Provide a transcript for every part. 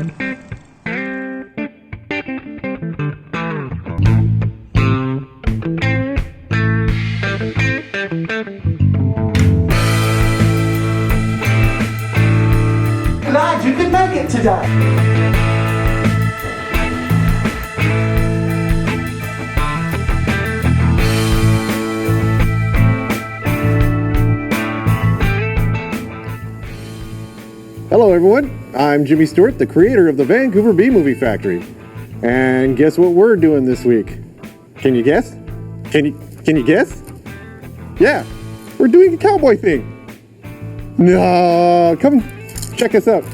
Glad you could make it today. Hello everyone, I'm Jimmy Stewart, the creator of the Vancouver B Movie Factory. And guess what we're doing this week? Can you guess? Can you guess? Yeah, we're doing a cowboy thing. No, come check us out.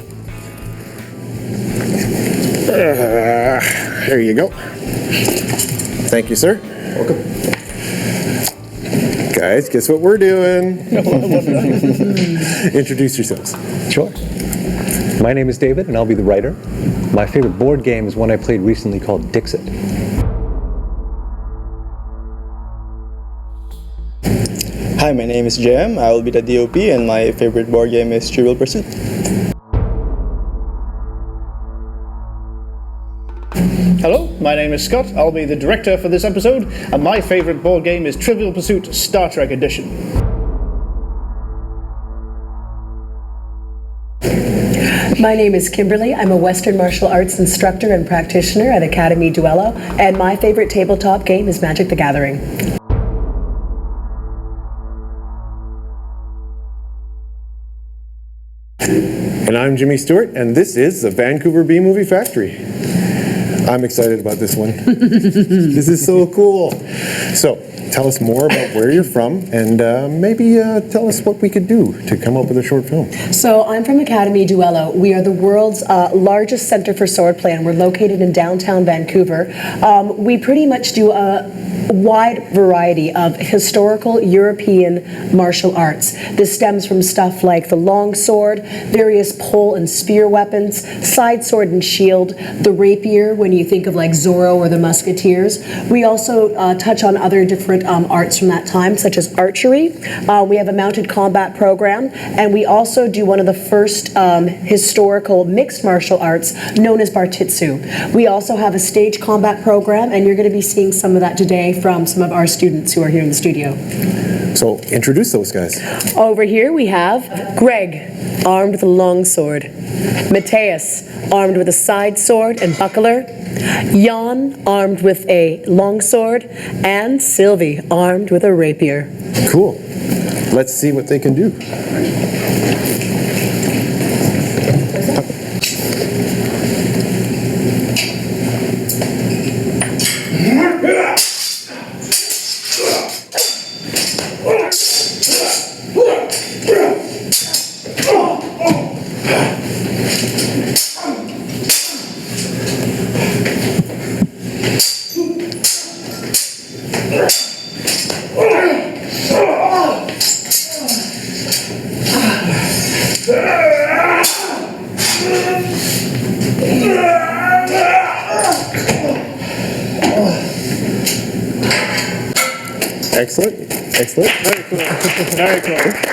There you go. Thank you, sir. Welcome. Guys, guess what we're doing? Introduce yourselves. Sure. My name is David, and I'll be the writer. My favorite board game is one I played recently called Dixit. Hi, my name is JM. I will be the DOP, and my favorite board game is Trivial Pursuit. Hello, my name is Scott. I'll be the director for this episode, and my favorite board game is Trivial Pursuit Star Trek Edition. My name is Kimberly. I'm a Western martial arts instructor and practitioner at Academie Duello, and my favorite tabletop game is Magic the Gathering. And I'm Jimmy Stewart, and this is the Vancouver B Movie Factory. I'm excited about this one. This is so cool. So, tell us more about where you're from, and maybe tell us what we could do to come up with a short film. So I'm from Academie Duello. We are the world's largest center for swordplay, and we're located in downtown Vancouver. We pretty much do a wide variety of historical European martial arts. This stems from stuff like the long sword, various pole and spear weapons, side sword and shield, the rapier when you think of like Zorro or the Musketeers. We also touch on other different arts from that time, such as archery. We have a mounted combat program, and we also do one of the first historical mixed martial arts known as Bartitsu. We also have a stage combat program, and you're going to be seeing some of that today from some of our students who are here in the studio. So, introduce those guys. Over here we have Greg, armed with a long sword. Mateus, armed with a side sword and buckler. Jan, armed with a long sword. And Sylvie, armed with a rapier. Cool. Let's see what they can do. Excellent. Excellent. Very cool. Very cool.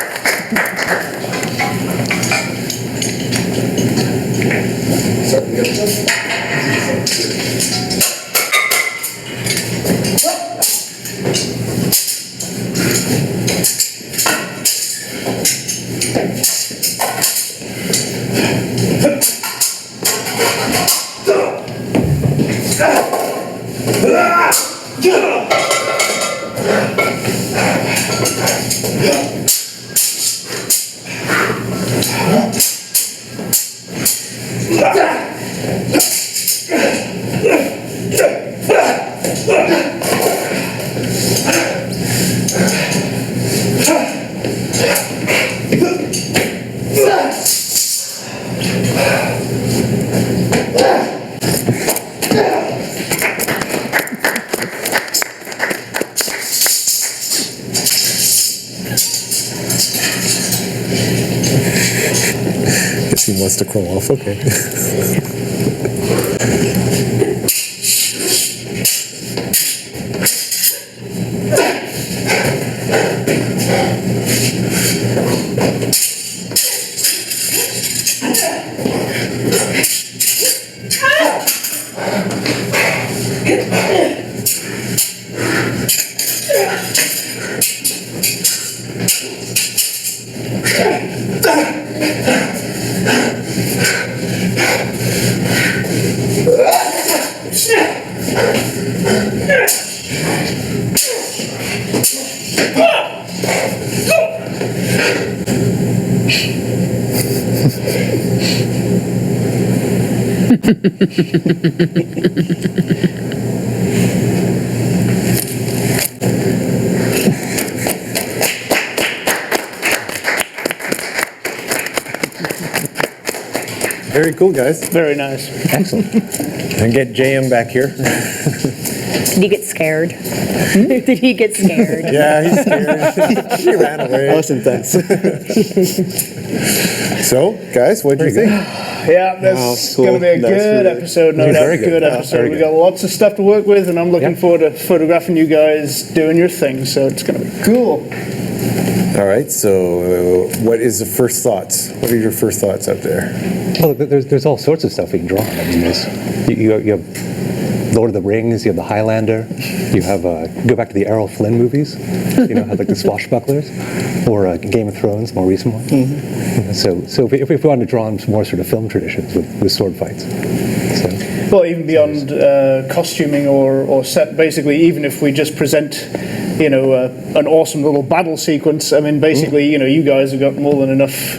Guess he wants to crawl off, okay. Very cool, guys. Very nice. Excellent. And get JM back here. Did he get scared? Did he get scared? Yeah, he's scared. He ran away. That was intense. So, guys, what do you think? Yeah, that's cool. going to be a That's good really- episode, no doubt. very good. Good Yeah, episode. very We good. got lots of stuff to work with, and I'm looking Yeah. forward to photographing you guys doing your thing, so it's going to be cool. All right, so what is the first thoughts? What are your first thoughts out there? Well, there's all sorts of stuff we can draw on. I mean, you have Lord of the Rings, you have the Highlander, you have go back to the Errol Flynn movies, have like the swashbucklers, or Game of Thrones, more recent one. So if we wanted to draw on some more sort of film traditions with sword fights. So. Well, even beyond costuming or set, basically, even if we just present, an awesome little battle sequence. I mean, basically, you guys have got more than enough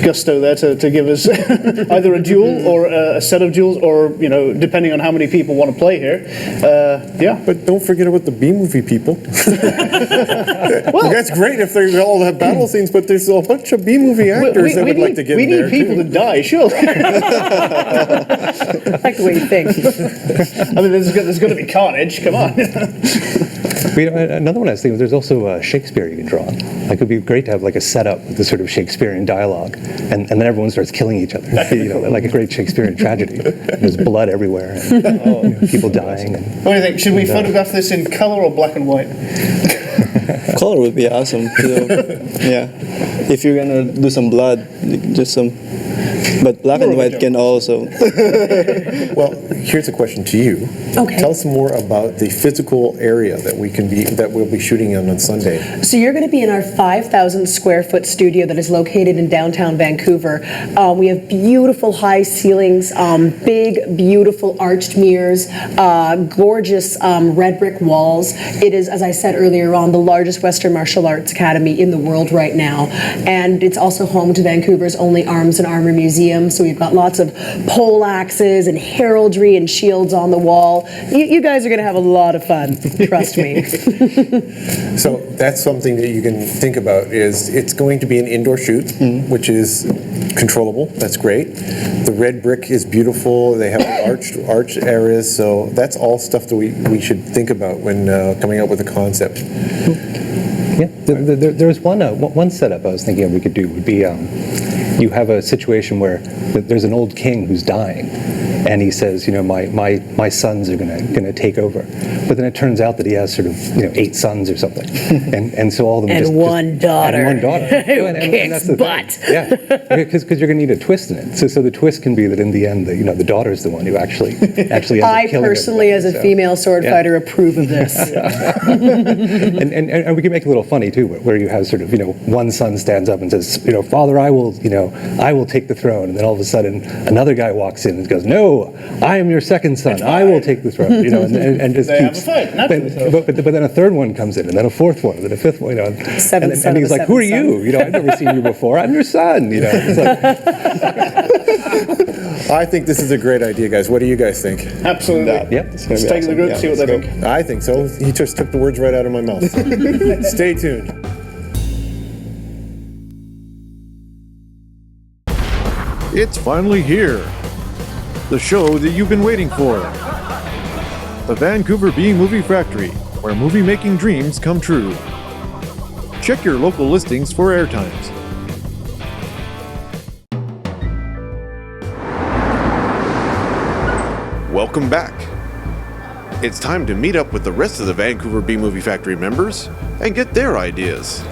gusto there to give us either a duel or a set of duels, or depending on how many people want to play here. Yeah. But don't forget about the B movie people. That's great if they all have battle scenes, but there's a bunch of B movie actors that would like to get in there. We need people to die, surely. I like the way you think. I mean, there's going to be carnage. Come on. Another one I was thinking, there's also Shakespeare you can draw on. Like, it would be great to have like a setup with the sort of Shakespearean dialogue, and then everyone starts killing each other, like a great Shakespearean tragedy. There's blood everywhere, and, people dying. And, What do you think? Should we photograph this in color or black and white? Color would be awesome. So, yeah. If you're gonna do some blood, just some. But black and white can also. Well, here's a question to you. Okay. Tell us more about the physical area that we'll be shooting on Sunday. So you're going to be in our 5,000 square foot studio that is located in downtown Vancouver. We have beautiful high ceilings, big, beautiful arched mirrors, gorgeous red brick walls. It is, as I said earlier on, the largest Western martial arts academy in the world right now. And it's also home to Vancouver's only arms and armor museum. So we've got lots of pole axes and heraldry and shields on the wall. You guys are going to have a lot of fun, trust me. So that's something that you can think about. Is it's going to be an indoor shoot, which is controllable. That's great. The red brick is beautiful. They have the arched areas. So that's all stuff that we should think about when coming up with a concept. yeah, there's one setup I was thinking we could do would be you have a situation where there's an old king who's dying, and he says, my sons are gonna take over, but then it turns out that he has sort of 8 sons or something, and so all of them And one daughter. and one daughter Who and kicks that's the butt. thing. Yeah, because you're gonna need a twist in it. So the twist can be that in the end, the daughter's the one who actually ends up I killing personally, as a everybody, so. female sword Yeah. fighter, approve of this. And we can make it a little funny too, where you have sort of one son stands up and says, Father, I will take the throne, and then all of a sudden another guy walks in and goes, No, I am your second son. I will take the throne. And just They have keeps. a fight, naturally so. But then a third one comes in, and then a fourth one, and then a fifth one. Seventh and son he's of a like, Who are seventh you? I've never seen you before. I'm your son. It's like, I think this is a great idea, guys. What do you guys think? Absolutely. Yep. Let's take the group, see what they think. I think so. He just took the words right out of my mouth. Stay tuned. It's finally here. The show that you've been waiting for. The Vancouver B Movie Factory, where movie making dreams come true. Check your local listings for airtimes. Welcome back. It's time to meet up with the rest of the Vancouver B Movie Factory members and get their ideas.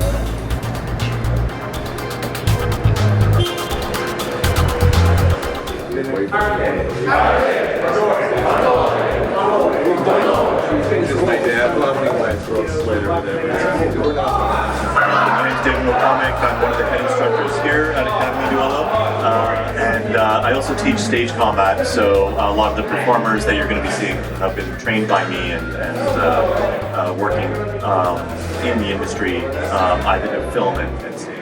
My name is David McCormick. I'm one of the head instructors here at Academie Duello, and I also teach stage combat, so a lot of the performers that you're going to be seeing have been trained by me and working in the industry, either in film and stage.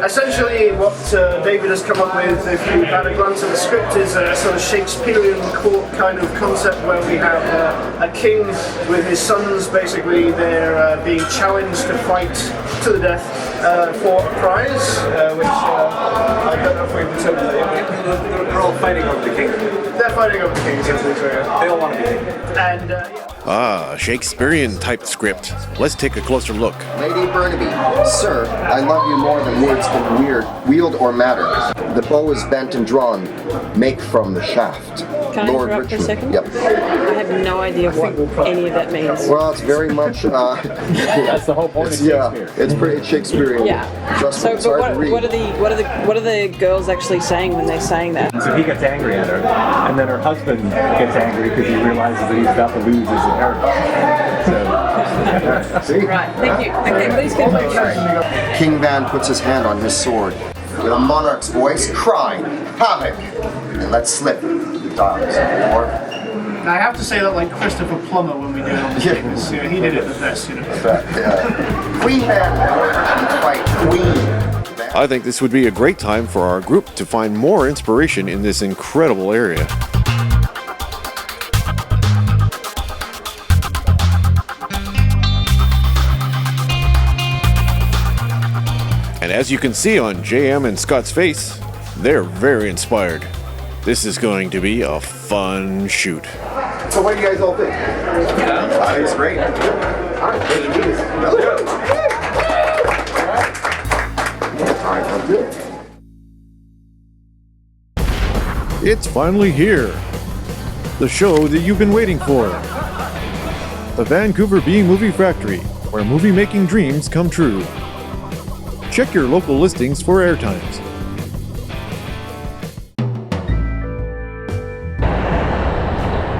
Essentially, what David has come up with, if you've had a glance at the script, is a sort of Shakespearean court kind of concept where we have a king with his sons. Basically, they're being challenged to fight to the death for a prize, which I don't know if we've determined that yet. They're all fighting over the king. They're fighting over the king, essentially. So, They all want to be king. And Shakespearean type script. Let's take a closer look. Lady Burnaby, sir, I love you more than words can wield or matter. The bow is bent and drawn. Make from the shaft. Can I interrupt for a second? Yep. I have no idea what any of that means. Well, it's very much. That's the whole point of Shakespeare. It's pretty Shakespearean. Yeah. Trust me, So, it's hard to but read. what are the girls actually saying when they're saying that? So he gets angry at her, and then her husband gets angry because he realizes that he's about to lose his inheritance. So, See? Right. Thank you. Okay, please continue. King Van puts his hand on his sword. With a monarch's voice, cry, havoc, and let slip the dogs. Or I have to say that like Christopher Plummer when we did it on the Yeah. because he did it the best, you know. Queen Van fight Queen. I think this would be a great time for our group to find more inspiration in this incredible area. And as you can see on JM and Scott's face, they're very inspired. This is going to be a fun shoot. So what do you guys all think? I think it's great. All right, let's do this. All right, let's do it. It's finally here. The show that you've been waiting for. The Vancouver B Movie Factory, where movie making dreams come true. Check your local listings for airtimes.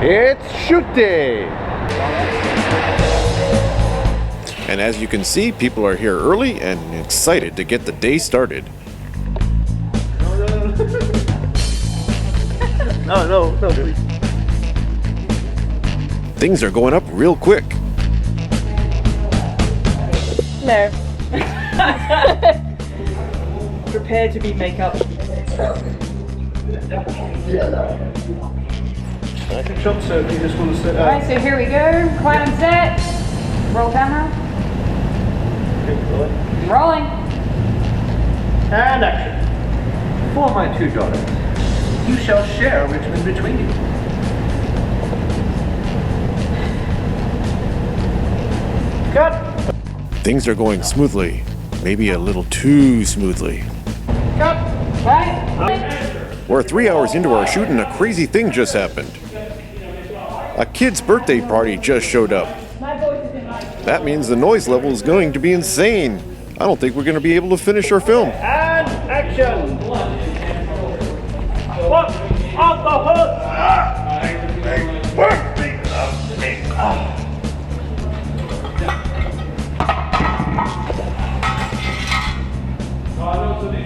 It's shoot day! And as you can see, people are here early and excited to get the day started. No, please. Things are going up real quick. No. Prepared to be makeup. I can shot, so if you just want to sit Alright, so here we go. Quiet on set. Roll camera. Rolling. And action. for my two daughters, you shall share Richmond between you. Cut. Things are going smoothly, maybe a little too smoothly. Cut. Right. We're 3 hours into our shoot and a crazy thing just happened. A kid's birthday party just showed up. That means the noise level is going to be insane. I don't think we're going to be able to finish our film. And action. What on the hood?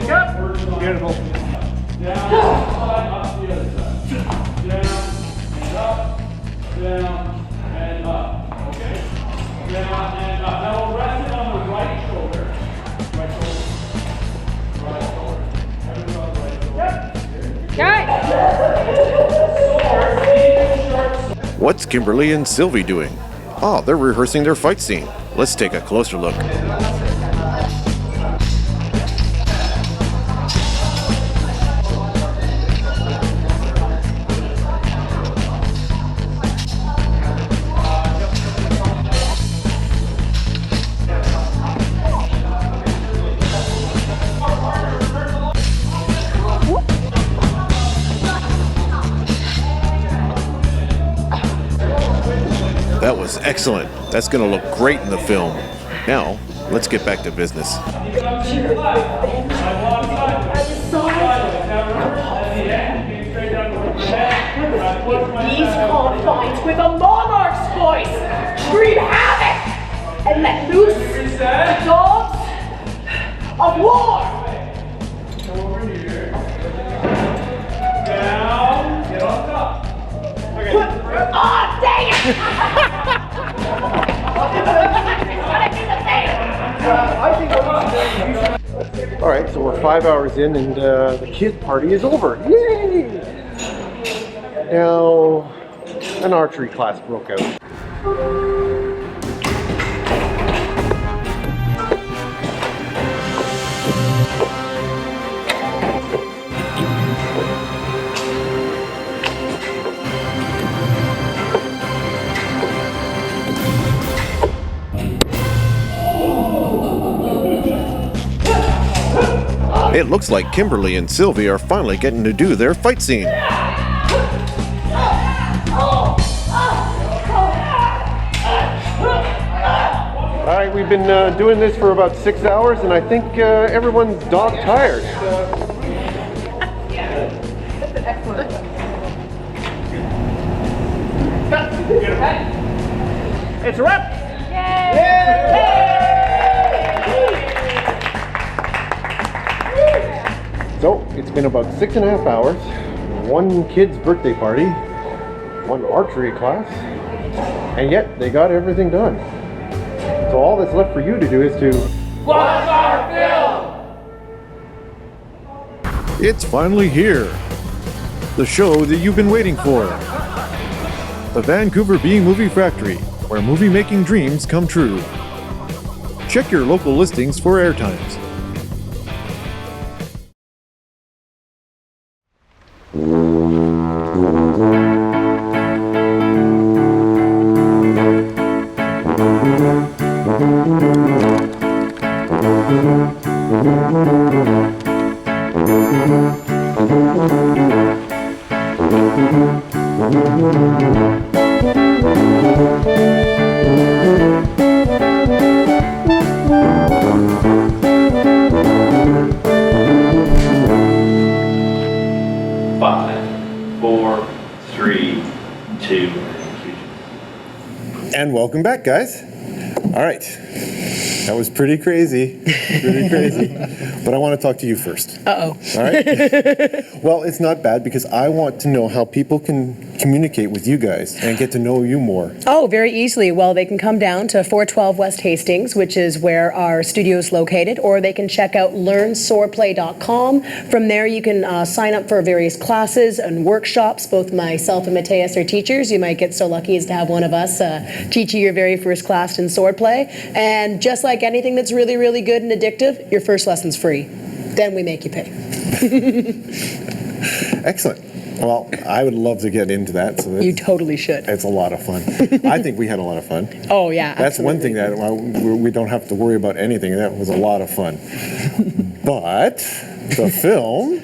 Cut. Beautiful. What's Kimberly and Sylvie doing? Oh, they're rehearsing their fight scene. Let's take a closer look. That was excellent. That's going to look great in the film. Now, let's get back to business. These confines with a monarch's voice, scream havoc, and let loose the dogs of war. 5 hours in and the kids' party is over. Yay! Now, an archery class broke out. It looks like Kimberly and Sylvie are finally getting to do their fight scene. All right, we've been doing this for about 6 hours, and I think everyone's dog tired. It's a wrap. So, it's been about 6.5 hours, one kid's birthday party, one archery class, and yet they got everything done. So all that's left for you to do is to Watch our film! It's finally here. The show that you've been waiting for. The Vancouver B Movie Factory, where movie making dreams come true. Check your local listings for airtimes. And welcome back, guys. All right. That was pretty crazy. But I want to talk to you first. Uh-oh. All right? Well, it's not bad because I want to know how people can communicate with you guys and get to know you more. Oh, very easily. Well, they can come down to 412 West Hastings, which is where our studio is located, or they can check out learnswordplay.com. From there, you can sign up for various classes and workshops. Both myself and Mateus are teachers. You might get so lucky as to have one of us teach you your very first class in swordplay. And just like anything that's really, really good and addictive, your first lesson's free. Then we make you pay. Excellent. Well, I would love to get into that. So You totally should. It's a lot of fun. I think we had a lot of fun. Oh, yeah. That's one thing that we don't have to worry about anything. That was a lot of fun. But the film,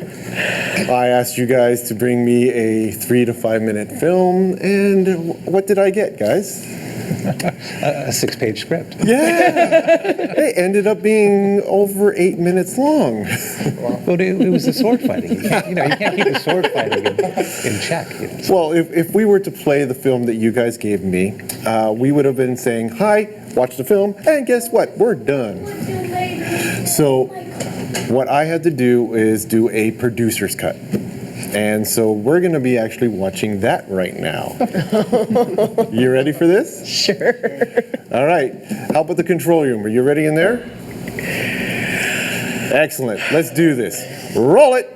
I asked you guys to bring me a 3 to 5 minute film, and what did I get, guys? A 6-page script. Yeah. It ended up being over 8 minutes long. Well, it was the sword fighting. You can't keep the sword fighting in check. Well, if we were to play the film that you guys gave me, we would have been saying, hi, watch the film, and guess what? We're done. So what I had to do is do a producer's cut. And so we're going to be actually watching that right now. You ready for this? Sure. All right. How about the control room? Are you ready in there? Excellent. Let's do this. Roll it.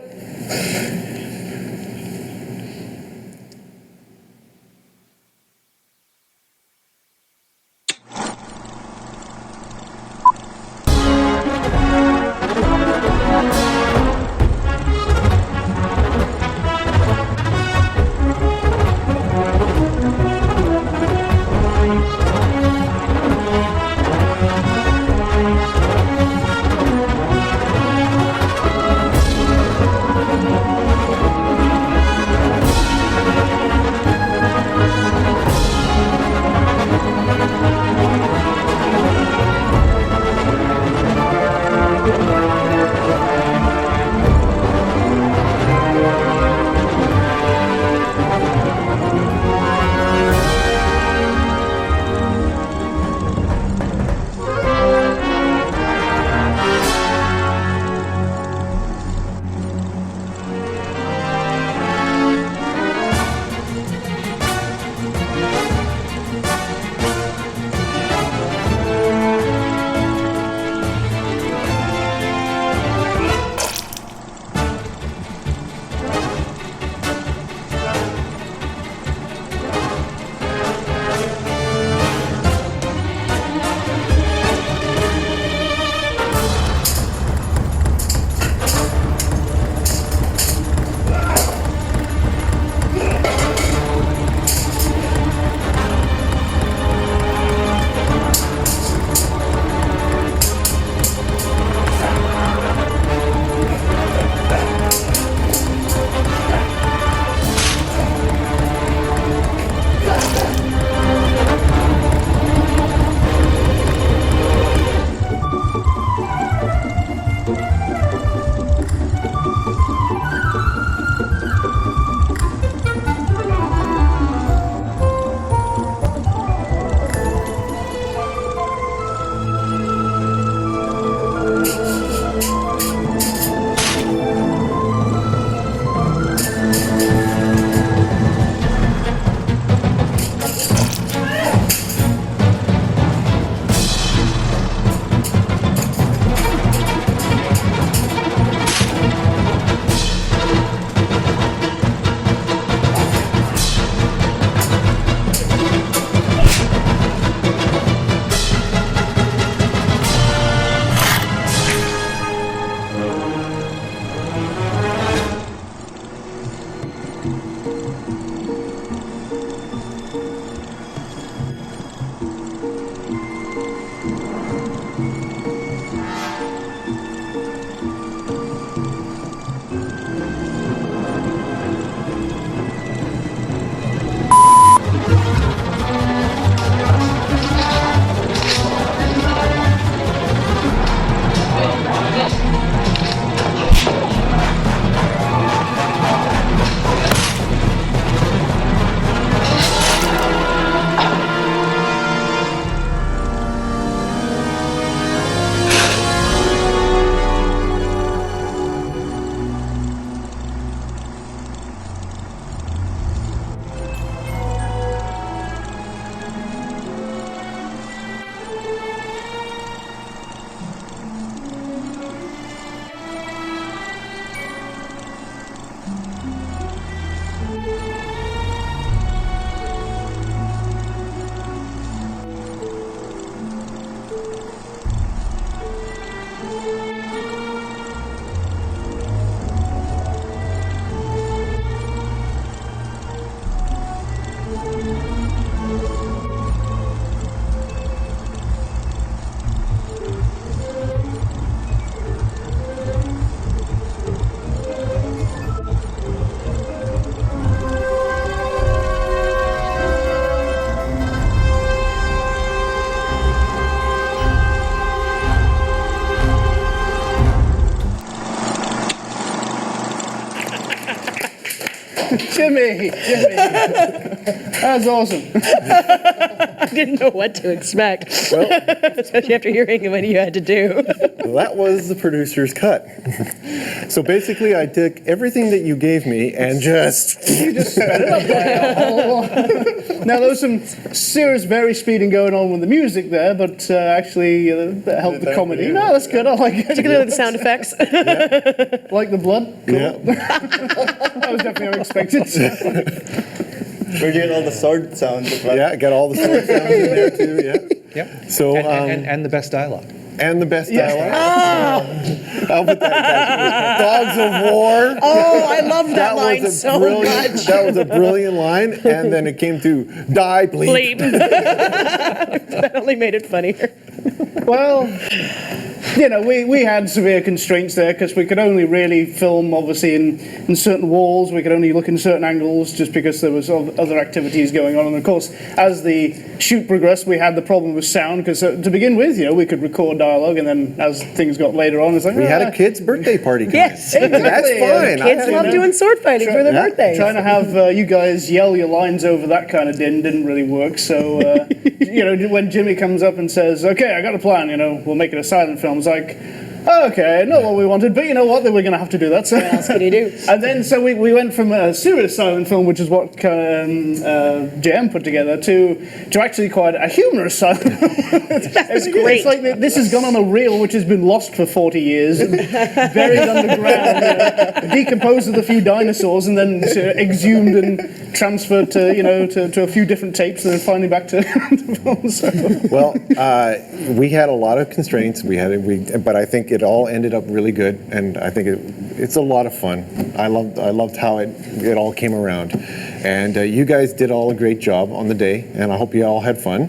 Jimmy! That's awesome. I didn't know what to expect, especially after hearing what you had to do. Well, that was the producer's cut. So basically, I took everything that you gave me and just... You just sped it up there. Now, there was some serious very speeding going on with the music there, but actually that helped the comedy. No, that's good. I like it. Particularly the sound effects. Like the blood? Cool. Yeah. That was definitely unexpected. We're getting all the sword sounds. Yeah, got all the sword sounds in there too, yeah. Yep. So, and the best dialogue. And the best dialogue. Oh, I'll put that. Dogs of War. oh, I love that line was a so brilliant, much. That was a brilliant line, and then it came to die, bleep. Bleep. That only made it funnier. Well, you know, we had severe constraints there because we could only really film, obviously, in certain walls. We could only look in certain angles just because there was other activities going on. And, of course, as the shoot progressed, we had the problem with sound because, to begin with, you know, we could record dialogue, and then as things got later on, it's like... We had a kid's birthday party coming. Yes, exactly. That's fine. Kids love doing sword fighting for their birthdays. Trying to have you guys yell your lines over that kind of din didn't really work. So, you know, when Jimmy comes up and says, okay, I got a plan, you know, we'll make it a silent film, it's like, okay, not what we wanted, but you know what, then we're going to have to do that. So. What else can you do? And then, so we went from a serious silent film, which is what JM put together, to actually quite a humorous silent film. That's great. It's like this has gone on a reel which has been lost for 40 years, and buried underground, decomposed with a few dinosaurs, and then exhumed and transferred to, you know, to a few different tapes, and then finally back to film. So. Well, we had a lot of constraints. But I think it all ended up really good, and I think it's a lot of fun. I loved how it all came around, and you guys did all a great job on the day, and I hope you all had fun.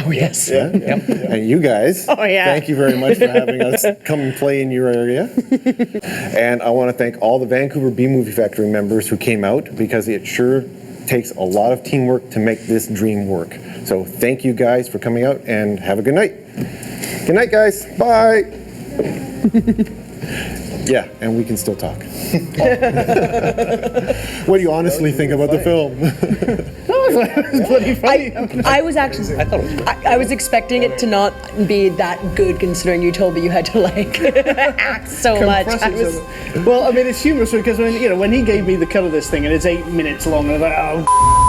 Oh, yes. Yeah. Yep. And you guys, thank you very much for having us come and play in your area. And I want to thank all the Vancouver B Movie Factory members who came out, because it sure takes a lot of teamwork to make this dream work. So thank you guys for coming out, and have a good night. Good night, guys. Bye. Yeah, and we can still talk. What do you honestly think about the film? It's bloody funny. I was actually, I was expecting it to not be that good, considering you told me you had to like act so much. Well, I mean, it's humorous because when he gave me the cut of this thing, and it's 8 minutes long, and I was like, oh.